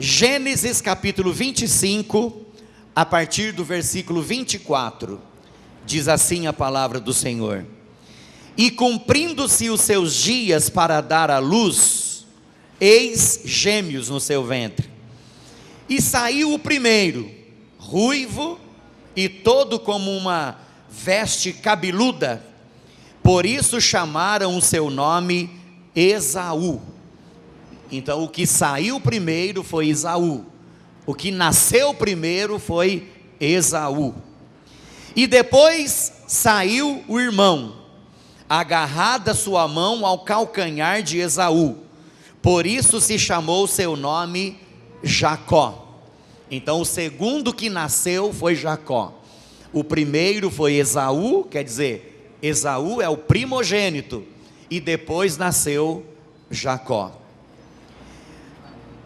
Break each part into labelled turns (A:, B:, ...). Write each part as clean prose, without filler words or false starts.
A: Gênesis capítulo 25, a partir do versículo 24, diz assim a palavra do Senhor: E cumprindo-se os seus dias para dar à luz, eis gêmeos no seu ventre. E saiu o primeiro, ruivo e todo como uma veste cabeluda, por isso chamaram o seu nome Esaú. Então o que saiu primeiro foi Esaú, o que nasceu primeiro foi Esaú. E depois saiu o irmão, agarrada sua mão ao calcanhar de Esaú, por isso se chamou seu nome Jacó. Então o segundo que nasceu foi Jacó. O primeiro foi Esaú, quer dizer, Esaú é o primogênito, e depois nasceu Jacó.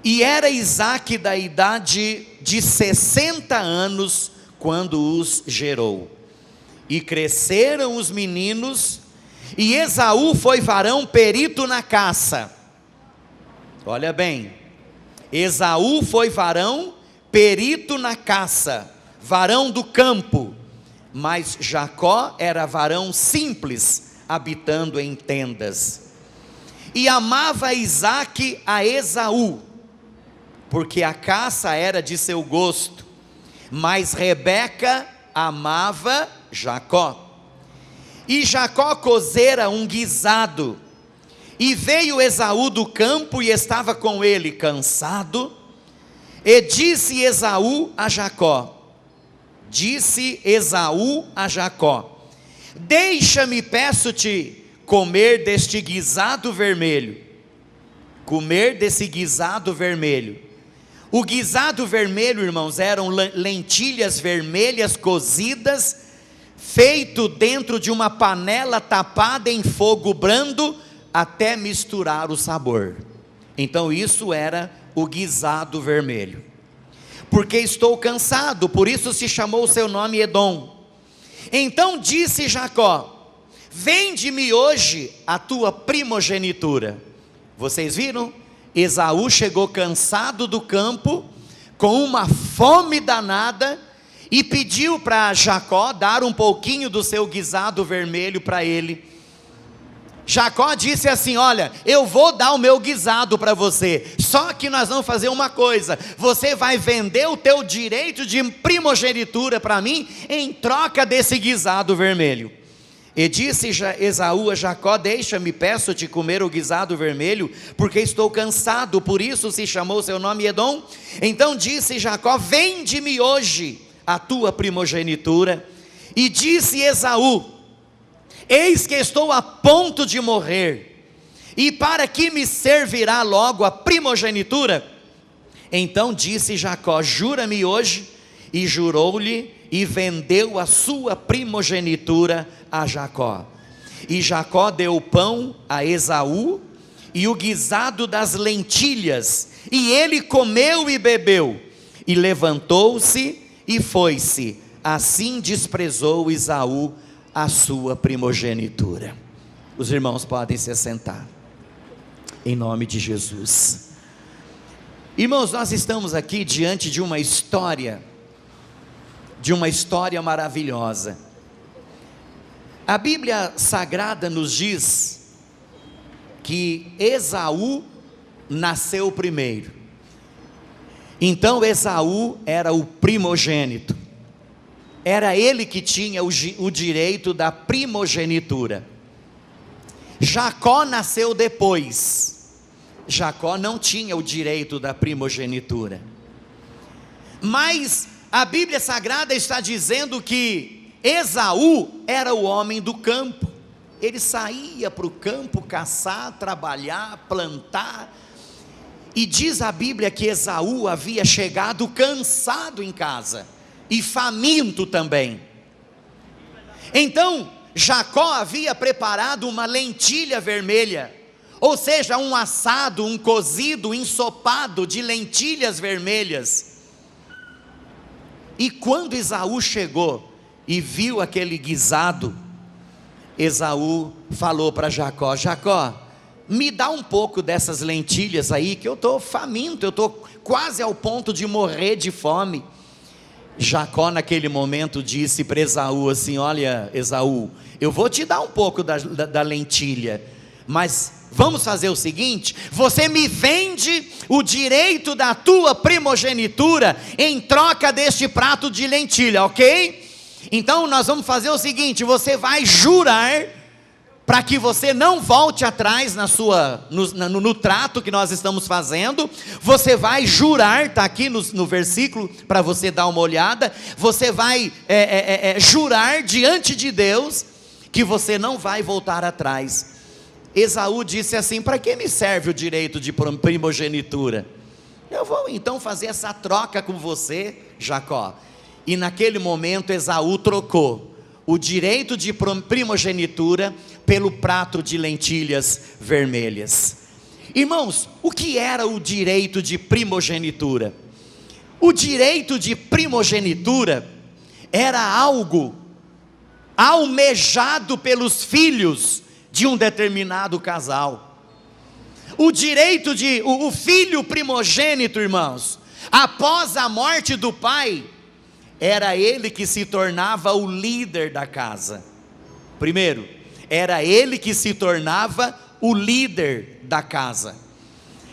A: E era Isaque da idade de 60 anos quando os gerou. E cresceram os meninos, e Esaú foi varão perito na caça. Olha bem, Esaú foi varão perito na caça, varão do campo, mas Jacó era varão simples, habitando em tendas. E amava Isaque a Esaú, porque a caça era de seu gosto, mas Rebeca amava Jacó. E Jacó cozera um guisado, e veio Esaú do campo e estava com ele cansado, e disse Esaú a Jacó, deixa-me, peço-te, comer deste guisado vermelho. Comer desse guisado vermelho. O guisado vermelho, irmãos, eram lentilhas vermelhas cozidas, feito dentro de uma panela tapada em fogo brando, até misturar o sabor. Então isso era o guisado vermelho. Porque estou cansado, por isso se chamou o seu nome Edom. Então disse Jacó, vende-me hoje a tua primogenitura. Vocês viram? Esaú chegou cansado do campo, com uma fome danada, e pediu para Jacó dar um pouquinho do seu guisado vermelho para ele. Jacó disse assim: olha, eu vou dar o meu guisado para você, só que nós vamos fazer uma coisa, você vai vender o teu direito de primogenitura para mim, em troca desse guisado vermelho. E disse Esaú a Jacó, deixa-me, peço-te, comer o guisado vermelho, porque estou cansado, por isso se chamou seu nome Edom. Então disse Jacó, vende-me hoje a tua primogenitura. E disse Esaú, eis que estou a ponto de morrer, e para que me servirá logo a primogenitura? Então disse Jacó, jura-me hoje. E jurou-lhe, e vendeu a sua primogenitura a Jacó. E Jacó deu o pão a Esaú, e o guisado das lentilhas, e ele comeu e bebeu, e levantou-se e foi-se. Assim desprezou Esaú a sua primogenitura. Os irmãos podem se assentar, em nome de Jesus. Irmãos, nós estamos aqui diante de uma história maravilhosa. A Bíblia Sagrada nos diz que Esaú nasceu primeiro. Então Esaú era o primogênito, era ele que tinha o direito da primogenitura. Jacó nasceu depois. Jacó não tinha o direito da primogenitura, mas a Bíblia Sagrada está dizendo que Esaú era o homem do campo. Ele saía para o campo caçar, trabalhar, plantar. E diz a Bíblia que Esaú havia chegado cansado em casa, e faminto também. Então Jacó havia preparado uma lentilha vermelha, ou seja, um assado, um cozido, um ensopado de lentilhas vermelhas. E quando Esaú chegou e viu aquele guisado, Esaú falou para Jacó, Jacó, me dá um pouco dessas lentilhas aí, que eu estou faminto, eu estou quase ao ponto de morrer de fome. Jacó naquele momento disse para Esaú assim: olha Esaú, eu vou te dar um pouco da lentilha, mas vamos fazer o seguinte, você me vende o direito da tua primogenitura em troca deste prato de lentilha, ok? Então nós vamos fazer o seguinte, você vai jurar, para que você não volte atrás no trato que nós estamos fazendo, você vai jurar, está aqui no versículo, para você dar uma olhada, você vai jurar diante de Deus, que você não vai voltar atrás. Esaú disse assim: para que me serve o direito de primogenitura? Eu vou então fazer essa troca com você, Jacó. E naquele momento Esaú trocou o direito de primogenitura pelo prato de lentilhas vermelhas. Irmãos, o que era o direito de primogenitura? O direito de primogenitura era algo almejado pelos filhos de um determinado casal. O filho primogênito, irmãos, após a morte do pai, era ele que se tornava o líder da casa. Primeiro, era ele que se tornava o líder da casa.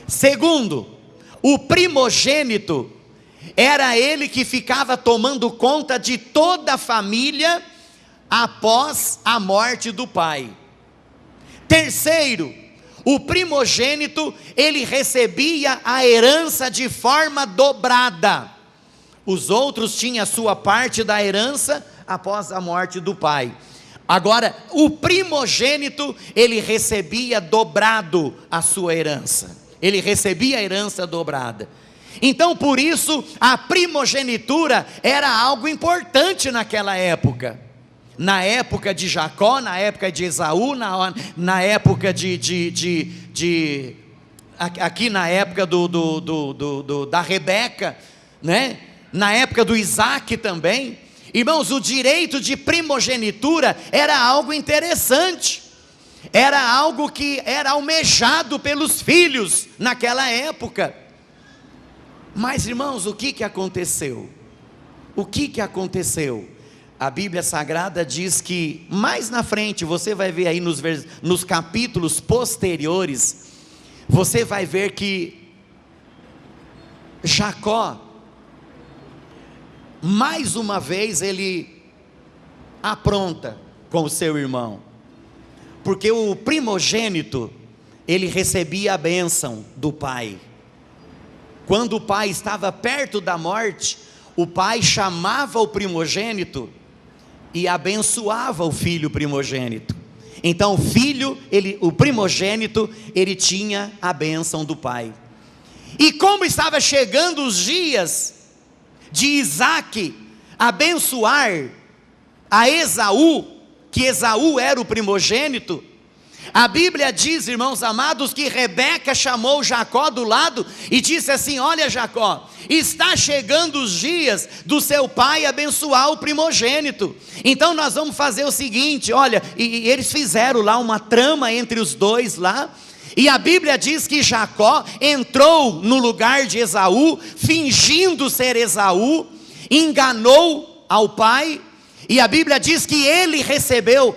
A: Segundo, o primogênito era ele que ficava tomando conta de toda a família após a morte do pai. Terceiro, o primogênito, ele recebia a herança de forma dobrada. Os outros tinham a sua parte da herança após a morte do pai. Agora, o primogênito, ele recebia dobrado a sua herança. Ele recebia a herança dobrada. Então, por isso, a primogenitura era algo importante naquela época. Na época de Jacó, na época de Esaú, na época aqui na época da Rebeca, né? Na época do Isaac também. Irmãos, o direito de primogenitura era algo interessante, era algo que era almejado pelos filhos naquela época. Mas irmãos, o que aconteceu? O que aconteceu? A Bíblia Sagrada diz que mais na frente, você vai ver aí nos capítulos posteriores, você vai ver que Jacó, mais uma vez ele apronta com o seu irmão, porque o primogênito, ele recebia a bênção do pai. Quando o pai estava perto da morte, o pai chamava o primogênito e abençoava o filho primogênito. Então o primogênito, ele tinha a bênção do pai. E como estava chegando os dias de Isaac abençoar a Esaú, que Esaú era o primogênito, a Bíblia diz, irmãos amados, que Rebeca chamou Jacó do lado e disse assim: olha Jacó, está chegando os dias do seu pai abençoar o primogênito, então nós vamos fazer o seguinte, olha, e eles fizeram lá uma trama entre os dois lá, e a Bíblia diz que Jacó entrou no lugar de Esaú, fingindo ser Esaú, enganou ao pai, e a Bíblia diz que ele recebeu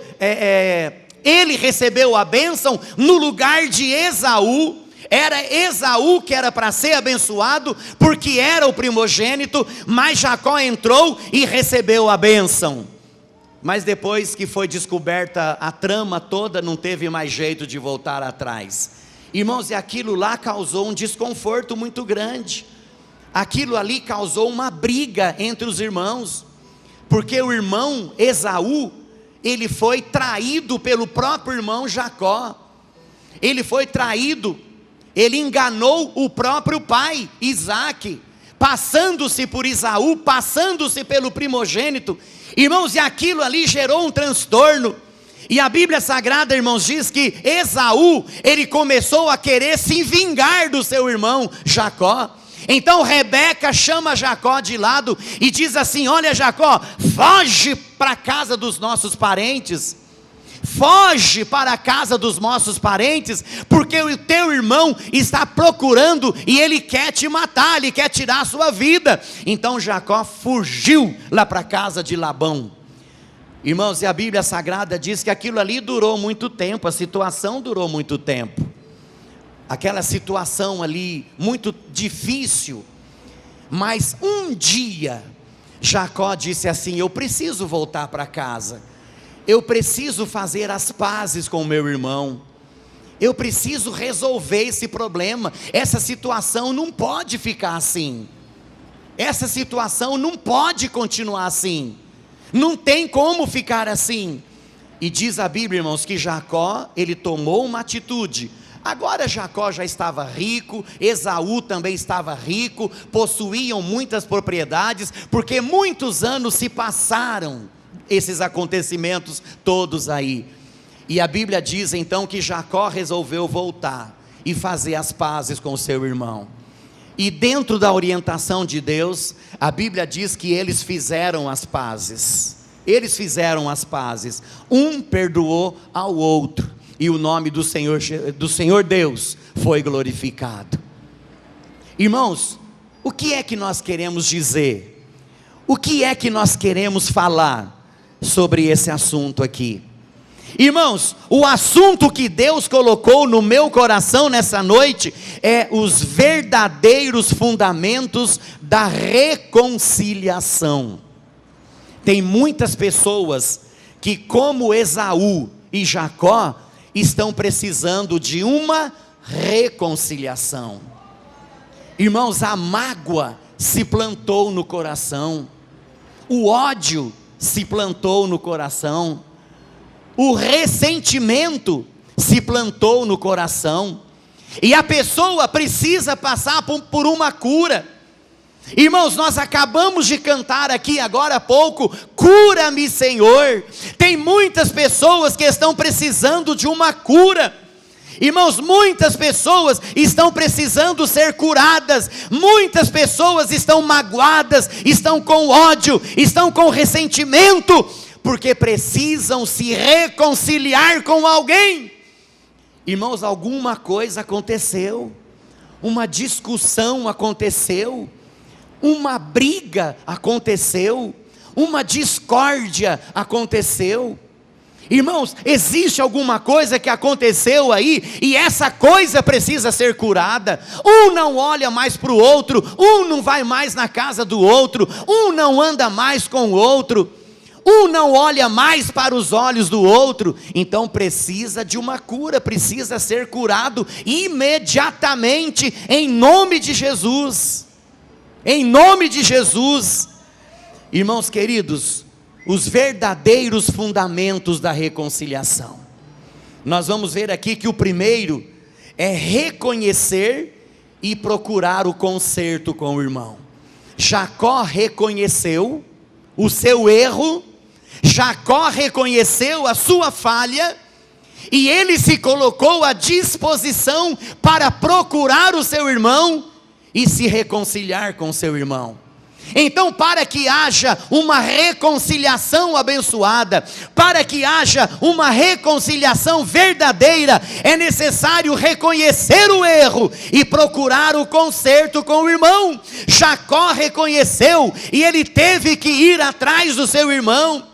A: a bênção no lugar de Esaú. Era Esaú que era para ser abençoado, porque era o primogênito, mas Jacó entrou e recebeu a bênção. Mas depois que foi descoberta a trama toda, não teve mais jeito de voltar atrás. Irmãos, e aquilo lá causou um desconforto muito grande. Aquilo ali causou uma briga entre os irmãos, porque o irmão Esaú, ele foi traído pelo próprio irmão Jacó. Ele foi traído, ele enganou o próprio pai, Isaac, passando-se por Esaú, passando-se pelo primogênito. Irmãos, e aquilo ali gerou um transtorno. E a Bíblia Sagrada, irmãos, diz que Esaú, ele começou a querer se vingar do seu irmão Jacó. Então Rebeca chama Jacó de lado e diz assim: olha Jacó, foge para a casa dos nossos parentes, foge para a casa dos nossos parentes, porque o teu irmão está procurando e ele quer te matar, ele quer tirar a sua vida. Então Jacó fugiu lá para a casa de Labão. Irmãos, e a Bíblia Sagrada diz que aquilo ali durou muito tempo, a situação durou muito tempo. Aquela situação ali muito difícil. Mas um dia Jacó disse assim: eu preciso voltar para casa, eu preciso fazer as pazes com o meu irmão, eu preciso resolver esse problema, essa situação não pode ficar assim, essa situação não pode continuar assim, não tem como ficar assim. E diz a Bíblia, irmãos, que Jacó, ele tomou uma atitude. Agora Jacó já estava rico, Esaú também estava rico, possuíam muitas propriedades, porque muitos anos se passaram esses acontecimentos todos aí. E a Bíblia diz então que Jacó resolveu voltar e fazer as pazes com o seu irmão. E dentro da orientação de Deus, a Bíblia diz que eles fizeram as pazes. Eles fizeram as pazes. Um perdoou ao outro. E o nome do Senhor Deus foi glorificado. Irmãos, o que é que nós queremos dizer? O que é que nós queremos falar sobre esse assunto aqui? Irmãos, o assunto que Deus colocou no meu coração nessa noite é os verdadeiros fundamentos da reconciliação. Tem muitas pessoas que, como Esaú e Jacó, estão precisando de uma reconciliação. Irmãos, a mágoa se plantou no coração, o ódio se plantou no coração, o ressentimento se plantou no coração, e a pessoa precisa passar por uma cura. Irmãos, nós acabamos de cantar aqui agora há pouco: cura-me, Senhor. Tem muitas pessoas que estão precisando de uma cura. Irmãos, muitas pessoas estão precisando ser curadas. Muitas pessoas estão magoadas, estão com ódio, estão com ressentimento, porque precisam se reconciliar com alguém. Irmãos, alguma coisa aconteceu, uma discussão aconteceu, uma briga aconteceu, uma discórdia aconteceu. Irmãos, existe alguma coisa que aconteceu aí, e essa coisa precisa ser curada. Um não olha mais para o outro, um não vai mais na casa do outro, um não anda mais com o outro, um não olha mais para os olhos do outro. Então precisa de uma cura, precisa ser curado imediatamente, em nome de Jesus. Em nome de Jesus. Irmãos queridos, os verdadeiros fundamentos da reconciliação. Nós vamos ver aqui que o primeiro é reconhecer e procurar o conserto com o irmão. Jacó reconheceu o seu erro, Jacó reconheceu a sua falha, e ele se colocou à disposição para procurar o seu irmão e se reconciliar com seu irmão. Então, para que haja uma reconciliação abençoada, para que haja uma reconciliação verdadeira, é necessário reconhecer o erro e procurar o conserto com o irmão. Jacó reconheceu e ele teve que ir atrás do seu irmão.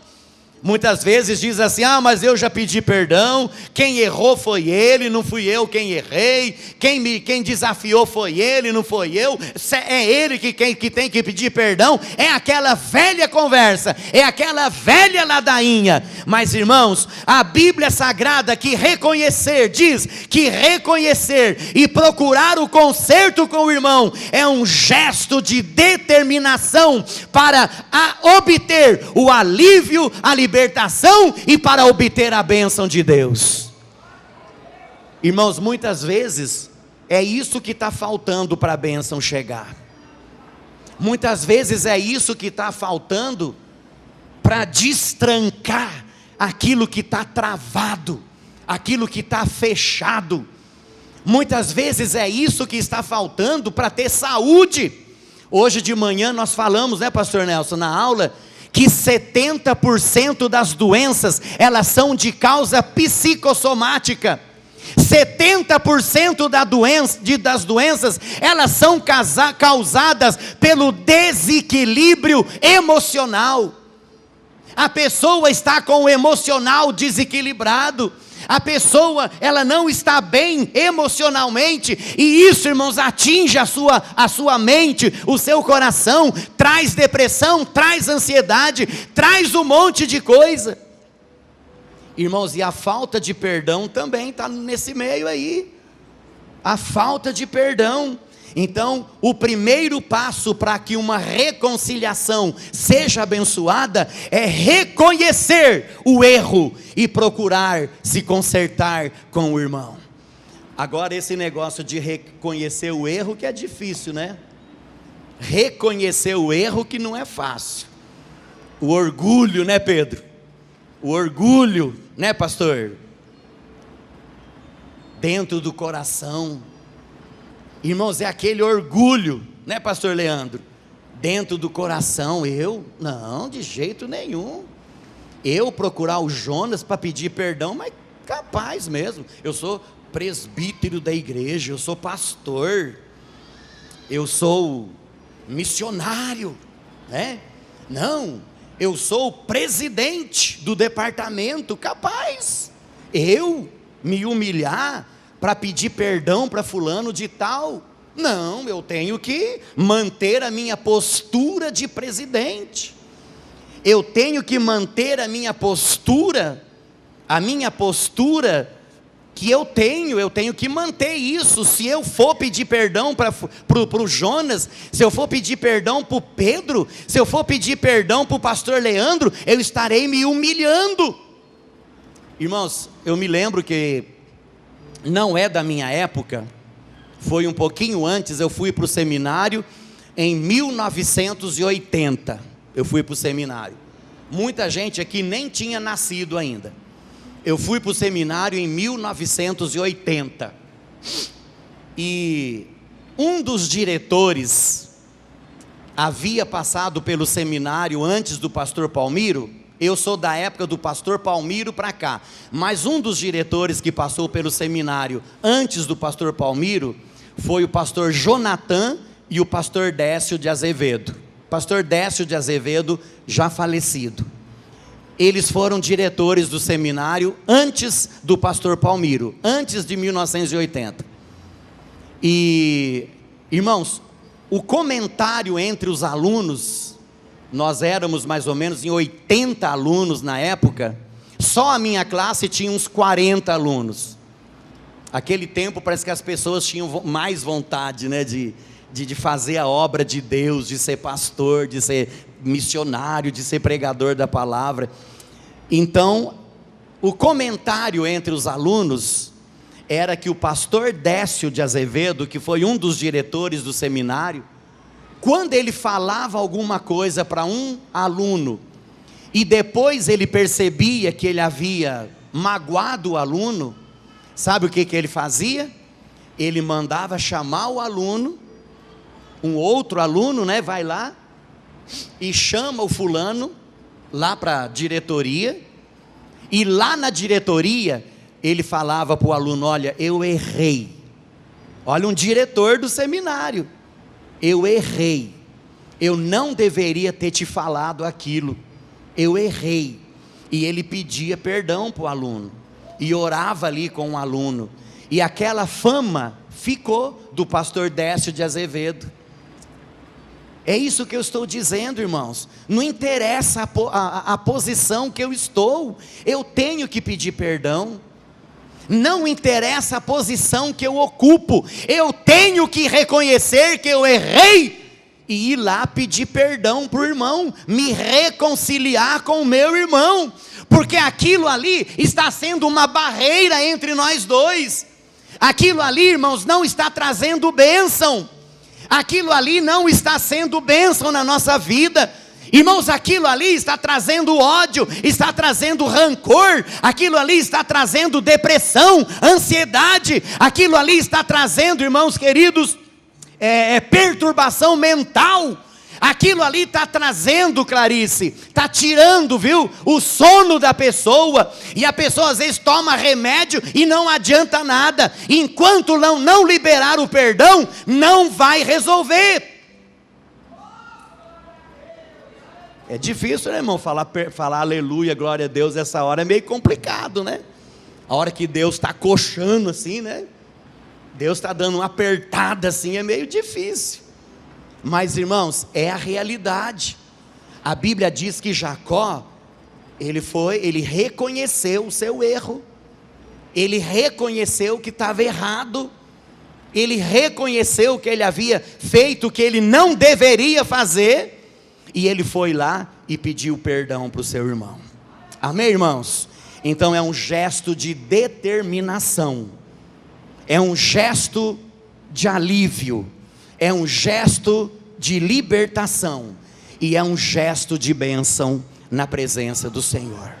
A: Muitas vezes diz assim: ah, mas eu já pedi perdão, quem errou foi ele, não fui eu quem errei, quem desafiou foi ele, não foi eu, é ele que tem que pedir perdão. É aquela velha conversa, é aquela velha ladainha. Mas irmãos, a Bíblia Sagrada que diz que reconhecer e procurar o conserto com o irmão é um gesto de determinação para obter o alívio, a libertação e para obter a bênção de Deus. Irmãos, muitas vezes é isso que está faltando para a bênção chegar. Muitas vezes é isso que está faltando para destrancar aquilo que está travado, aquilo que está fechado. Muitas vezes é isso que está faltando para ter saúde. Hoje de manhã nós falamos, pastor Nelson, na aula, que 70% das doenças, elas são de causa psicossomática. 70% das doenças, elas são causadas pelo desequilíbrio emocional. A pessoa está com o emocional desequilibrado. A pessoa, ela não está bem emocionalmente, e isso, irmãos, atinge a sua mente, o seu coração, traz depressão, traz ansiedade, traz um monte de coisa. Irmãos, e a falta de perdão também está nesse meio aí, a falta de perdão. Então, o primeiro passo para que uma reconciliação seja abençoada é reconhecer o erro e procurar se consertar com o irmão. Agora, esse negócio de reconhecer o erro que é difícil, né? Reconhecer o erro que não é fácil. O orgulho, né, Pedro? O orgulho, né, pastor? Dentro do coração. Irmãos, é aquele orgulho, né, pastor Leandro? Dentro do coração. Não, de jeito nenhum. Eu procurar o Jonas para pedir perdão, mas capaz mesmo. Eu sou presbítero da igreja, eu sou pastor, eu sou missionário, né? Não, eu sou o presidente do departamento, capaz. Eu me humilhar para pedir perdão para fulano de tal? Não, eu tenho que manter a minha postura de presidente. Eu tenho que manter a minha postura que eu tenho que manter isso. Se eu for pedir perdão para o Jonas, se eu for pedir perdão para o Pedro, se eu for pedir perdão para o pastor Leandro, eu estarei me humilhando. Irmãos, eu me lembro que não é da minha época, foi um pouquinho antes. Eu fui para o seminário em 1980, eu fui para o seminário, muita gente aqui nem tinha nascido ainda. Eu fui para o seminário em 1980, e um dos diretores havia passado pelo seminário antes do pastor Palmiro. Eu sou da época do pastor Palmiro para cá, mas um dos diretores que passou pelo seminário antes do pastor Palmiro foi o pastor Jonathan e o pastor Décio de Azevedo. Pastor Décio de Azevedo, já falecido. Eles foram diretores do seminário antes do pastor Palmiro, antes de 1980. E, irmãos, o comentário entre os alunos, nós éramos mais ou menos em 80 alunos na época, só a minha classe tinha uns 40 alunos. Aquele tempo parece que as pessoas tinham mais vontade, né, de fazer a obra de Deus, de ser pastor, de ser missionário, de ser pregador da palavra. Então, o comentário entre os alunos era que o pastor Décio de Azevedo, que foi um dos diretores do seminário, quando ele falava alguma coisa para um aluno, e depois ele percebia que ele havia magoado o aluno, sabe o que ele fazia? Ele mandava chamar o aluno, um outro aluno, né, vai lá, e chama o fulano, lá para a diretoria, e lá na diretoria, ele falava para o aluno: olha, eu errei. Olha, um diretor do seminário: eu errei, eu não deveria ter te falado aquilo, eu errei. E ele pedia perdão para o aluno, e orava ali com o aluno, e aquela fama ficou do pastor Décio de Azevedo. É isso que eu estou dizendo, irmãos. Não interessa a posição que eu estou, eu tenho que pedir perdão. Não interessa a posição que eu ocupo, eu tenho que reconhecer que eu errei e ir lá pedir perdão para o irmão, me reconciliar com o meu irmão, porque aquilo ali está sendo uma barreira entre nós dois. Aquilo ali, irmãos, não está trazendo bênção. Aquilo ali não está sendo bênção na nossa vida. Irmãos, aquilo ali está trazendo ódio, está trazendo rancor, aquilo ali está trazendo depressão, ansiedade, aquilo ali está trazendo, irmãos queridos, perturbação mental, Aquilo ali está trazendo, Clarice, está tirando, viu, o sono da pessoa, e a pessoa às vezes toma remédio e não adianta nada, enquanto não liberar o perdão, não vai resolver. É difícil, né, irmão, falar aleluia, glória a Deus, essa hora é meio complicado, né? A hora que Deus está coxando assim, né? Deus está dando uma apertada assim, é meio difícil. Mas, irmãos, é a realidade. A Bíblia diz que Jacó, ele reconheceu o seu erro, ele reconheceu que estava errado, ele reconheceu que ele havia feito o que ele não deveria fazer, e ele foi lá e pediu perdão para o seu irmão. Amém, irmãos? Então é um gesto de determinação, é um gesto de alívio, é um gesto de libertação, e é um gesto de bênção na presença do Senhor.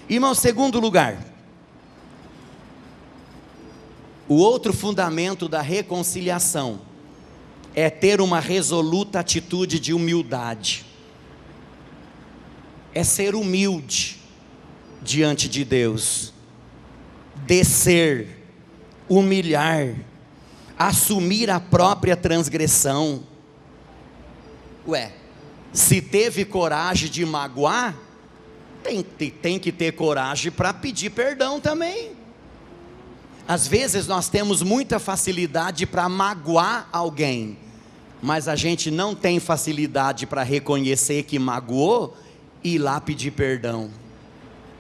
A: Irmão, segundo lugar, o outro fundamento da reconciliação é ter uma resoluta atitude de humildade, é ser humilde diante de Deus, descer, humilhar, assumir a própria transgressão. Se teve coragem de magoar, tem que ter coragem para pedir perdão também. Às vezes nós temos muita facilidade para magoar alguém, mas a gente não tem facilidade para reconhecer que magoou e ir lá pedir perdão.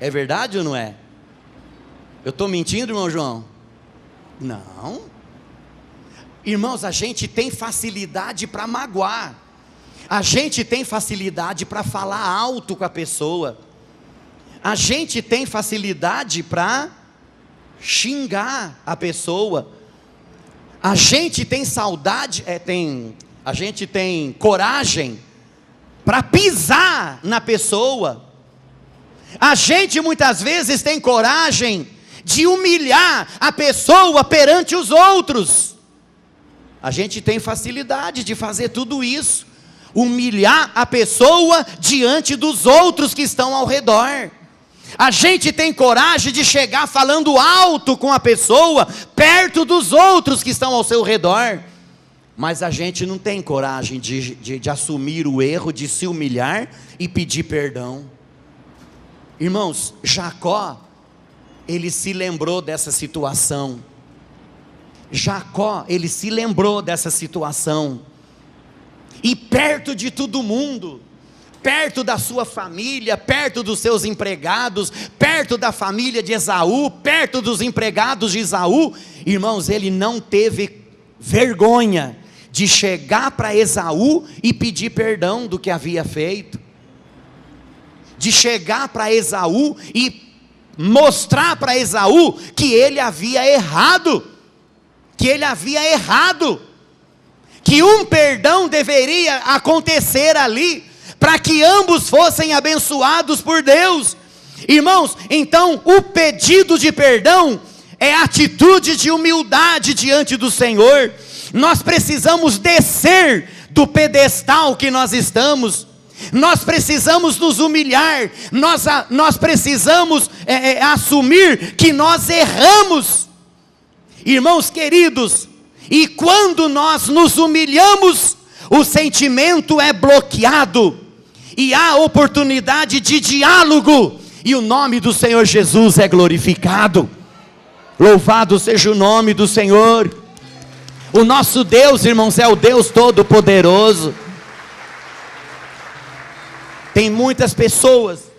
A: É verdade ou não é? Eu estou mentindo, irmão João? Não. Irmãos, a gente tem facilidade para magoar, a gente tem facilidade para falar alto com a pessoa, a gente tem facilidade para xingar a pessoa, a gente tem a gente tem coragem para pisar na pessoa, a gente muitas vezes tem coragem de humilhar a pessoa perante os outros. A gente tem facilidade de fazer tudo isso, humilhar a pessoa diante dos outros que estão ao redor. A gente tem coragem de chegar falando alto com a pessoa, perto dos outros que estão ao seu redor. Mas a gente não tem coragem de assumir o erro, de se humilhar e pedir perdão. Irmãos, Jacó, ele se lembrou dessa situação. Jacó, ele se lembrou dessa situação, e perto de todo mundo, perto da sua família, perto dos seus empregados, perto da família de Esaú, perto dos empregados de Esaú, irmãos, ele não teve vergonha de chegar para Esaú e pedir perdão do que havia feito, de chegar para Esaú e mostrar para Esaú que ele havia errado, que um perdão deveria acontecer ali, para que ambos fossem abençoados por Deus. Irmãos, então o pedido de perdão é atitude de humildade diante do Senhor. Nós precisamos descer do pedestal que nós estamos, nós precisamos nos humilhar, nós precisamos assumir que nós erramos, irmãos queridos. E quando nós nos humilhamos, o sentimento é bloqueado, e há oportunidade de diálogo, e o nome do Senhor Jesus é glorificado. Louvado seja o nome do Senhor. O nosso Deus, irmãos, é o Deus Todo-Poderoso. Tem muitas pessoas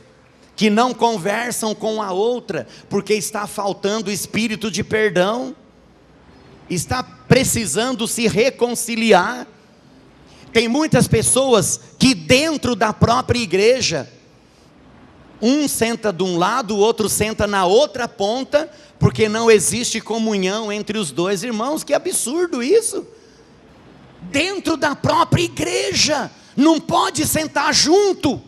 A: que não conversam com a outra, porque está faltando o espírito de perdão, está precisando se reconciliar. Tem muitas pessoas que dentro da própria igreja, um senta de um lado, o outro senta na outra ponta, porque não existe comunhão entre os dois. Irmãos, que absurdo isso! Dentro da própria igreja, não pode sentar junto,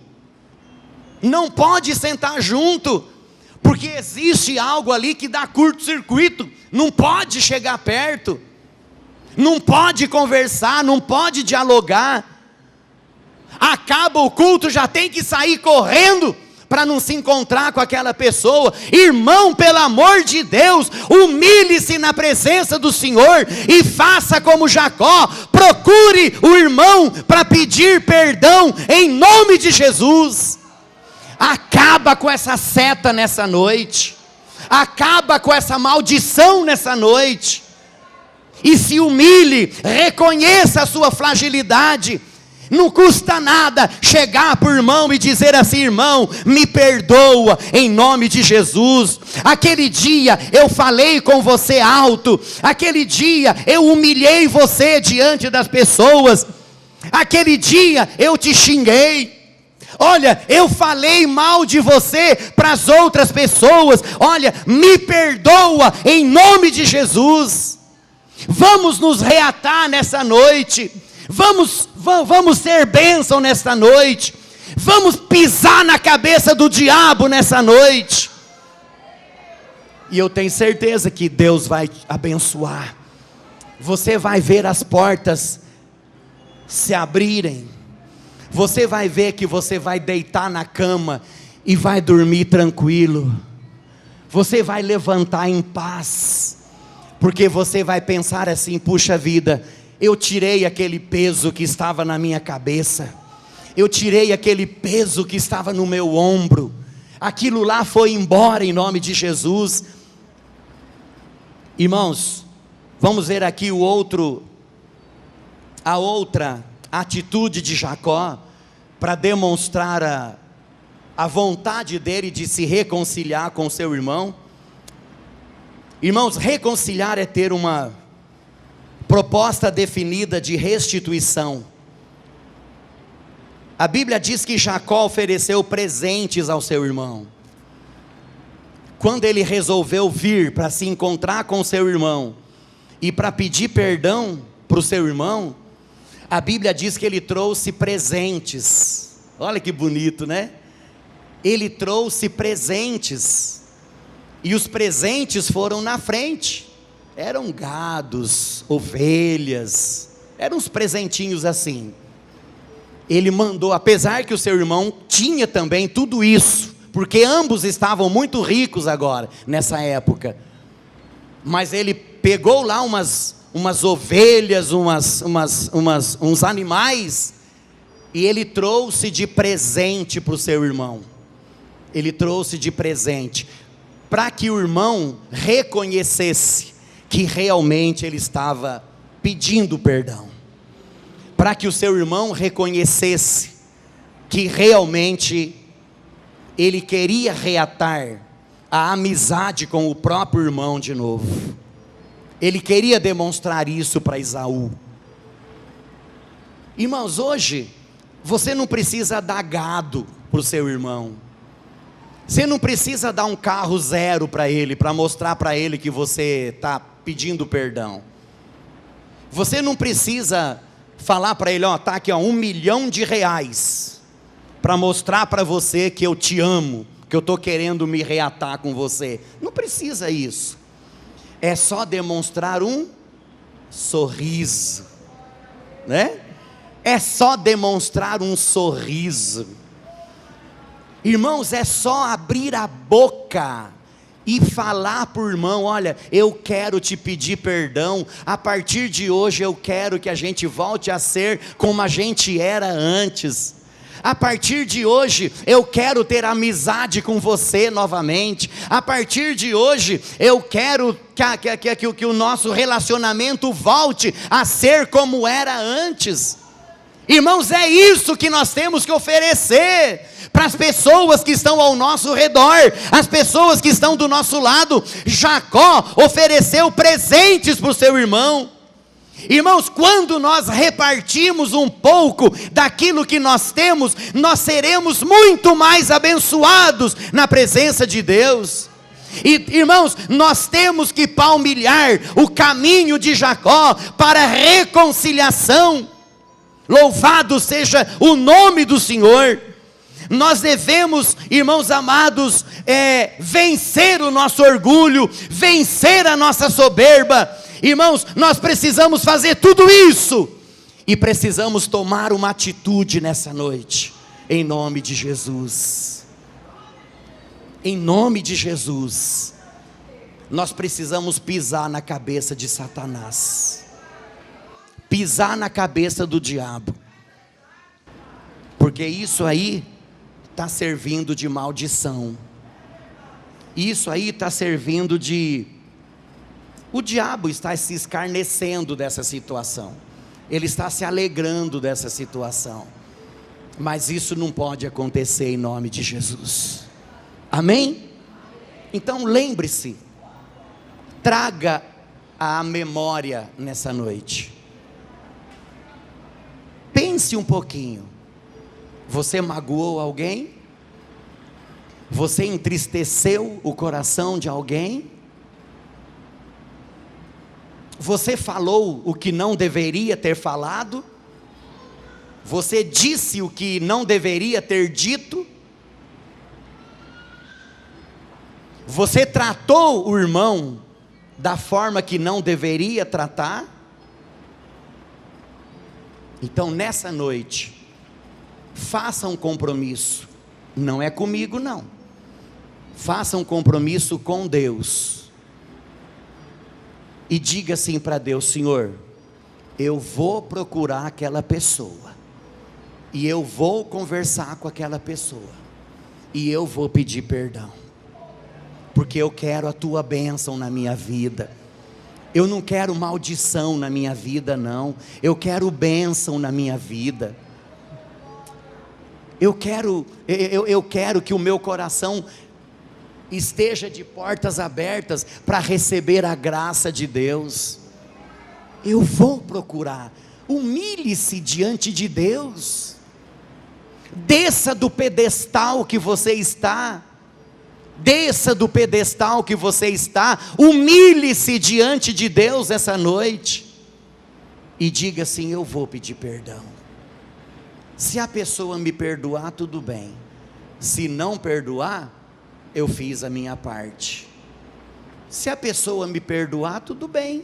A: porque existe algo ali que dá curto-circuito, não pode chegar perto. não pode conversar, não pode dialogar. Acaba o culto, já tem que sair correndo para não se encontrar com aquela pessoa. Irmão, pelo amor de Deus, humilhe-se na presença do Senhor e faça como Jacó, procure o irmão para pedir perdão em nome de Jesus. Acaba com essa seta nessa noite, acaba com essa maldição nessa noite, e se humilhe, reconheça a sua fragilidade. Não custa nada chegar para o irmão e dizer assim: irmão, me perdoa em nome de Jesus. Aquele dia eu falei com você alto, aquele dia eu humilhei você diante das pessoas, aquele dia eu te xinguei. Olha, eu falei mal de você para as outras pessoas. Olha, me perdoa em nome de Jesus. Vamos nos reatar nessa noite. Vamos ser bênção nesta noite. Vamos pisar na cabeça do diabo nessa noite. E eu tenho certeza que Deus vai abençoar. Você vai ver as portas se abrirem. Você vai ver que você vai deitar na cama e vai dormir tranquilo. Você vai levantar em paz, porque você vai pensar assim: puxa vida, eu tirei aquele peso que estava na minha cabeça, eu tirei aquele peso que estava no meu ombro, aquilo lá foi embora em nome de Jesus. Irmãos, vamos ver aqui a outra atitude de Jacó, para demonstrar a vontade dele de se reconciliar com seu irmão. Irmãos, reconciliar é ter uma proposta definida de restituição. A Bíblia diz que Jacó ofereceu presentes ao seu irmão. Quando ele resolveu vir para se encontrar com seu irmão e para pedir perdão para o seu irmão, a Bíblia diz que ele trouxe presentes. Olha que bonito, né? Ele trouxe presentes, e os presentes foram na frente. Eram gados, ovelhas, eram uns presentinhos assim. Ele mandou, apesar que o seu irmão tinha também tudo isso, porque ambos estavam muito ricos agora, nessa época. Mas ele pegou lá umas ovelhas, uns animais, e ele trouxe de presente para o seu irmão. Ele trouxe de presente, para que o irmão reconhecesse que realmente ele estava pedindo perdão, para que o seu irmão reconhecesse que realmente ele queria reatar a amizade com o próprio irmão de novo. Ele queria demonstrar isso para Esaú. Irmãos, hoje você não precisa dar gado para o seu irmão. Você não precisa dar um carro zero para ele, para mostrar para ele que você está pedindo perdão. Você não precisa falar para ele: ó, está aqui, ó, R$1 milhão, para mostrar para você que eu te amo, que eu estou querendo me reatar com você. Não precisa isso. É só demonstrar um sorriso, né? É só demonstrar um sorriso. Irmãos, é só abrir a boca e falar para o irmão: olha, eu quero te pedir perdão, a partir de hoje eu quero que a gente volte a ser como a gente era antes. A partir de hoje eu quero ter amizade com você novamente. A partir de hoje eu quero que o nosso relacionamento volte a ser como era antes. Irmãos, é isso que nós temos que oferecer para as pessoas que estão ao nosso redor, as pessoas que estão do nosso lado. Jacó ofereceu presentes para o seu irmão. Irmãos, quando nós repartimos um pouco daquilo que nós temos, nós seremos muito mais abençoados na presença de Deus. E, irmãos, nós temos que palmilhar o caminho de Jacó para a reconciliação. Louvado seja o nome do Senhor. Nós devemos, irmãos amados, vencer o nosso orgulho, vencer a nossa soberba. Irmãos, nós precisamos fazer tudo isso, e precisamos tomar uma atitude nessa noite, em nome de Jesus. Em nome de Jesus, nós precisamos pisar na cabeça de Satanás, pisar na cabeça do diabo, porque isso aí está servindo de maldição, isso aí está servindo de... O diabo está se escarnecendo dessa situação, ele está se alegrando dessa situação, mas isso não pode acontecer em nome de Jesus, amém? Então lembre-se, traga à memória nessa noite, pense um pouquinho, você magoou alguém? Você entristeceu o coração de alguém? Você falou o que não deveria ter falado? Você disse o que não deveria ter dito? Você tratou o irmão da forma que não deveria tratar? Então nessa noite, faça um compromisso, não é comigo não, faça um compromisso com Deus, e diga assim para Deus: Senhor, eu vou procurar aquela pessoa, e eu vou conversar com aquela pessoa, e eu vou pedir perdão, porque eu quero a tua bênção na minha vida, eu não quero maldição na minha vida não, eu quero bênção na minha vida, eu quero que o meu coração esteja de portas abertas para receber a graça de Deus. Eu vou procurar. Humilhe-se diante de Deus, desça do pedestal que você está, desça do pedestal que você está, humilhe-se diante de Deus essa noite, e diga assim: eu vou pedir perdão. Se a pessoa me perdoar, tudo bem, se não perdoar, eu fiz a minha parte. Se a pessoa me perdoar, tudo bem,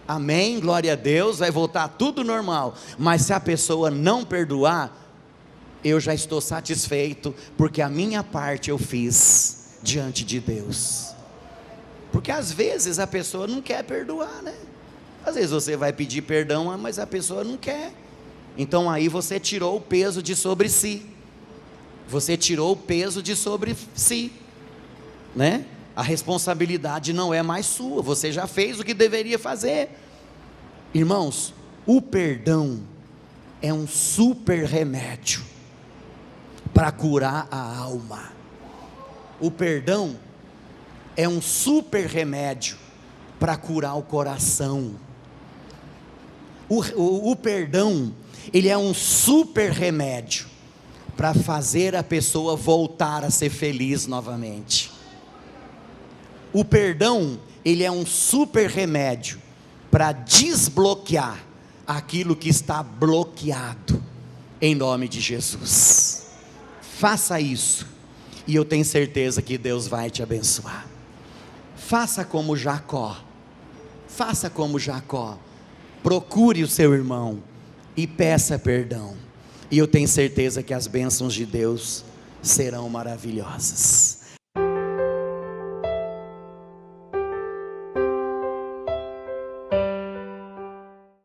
A: amém, glória a Deus, vai voltar tudo normal. Mas se a pessoa não perdoar, eu já estou satisfeito, porque a minha parte eu fiz diante de Deus. Porque às vezes a pessoa não quer perdoar, né? Às vezes você vai pedir perdão, mas a pessoa não quer. Então aí você tirou o peso de sobre si. Você tirou o peso de sobre si, né? A responsabilidade não é mais sua, você já fez o que deveria fazer. Irmãos, o perdão é um super remédio para curar a alma. O perdão é um super remédio para curar o coração. O perdão, ele é um super remédio para fazer a pessoa voltar a ser feliz novamente. O perdão, ele é um super remédio para desbloquear aquilo que está bloqueado, em nome de Jesus. Faça isso, e eu tenho certeza que Deus vai te abençoar. Faça como Jacó, faça como Jacó, procure o seu irmão e peça perdão, e eu tenho certeza que as bênçãos de Deus serão maravilhosas.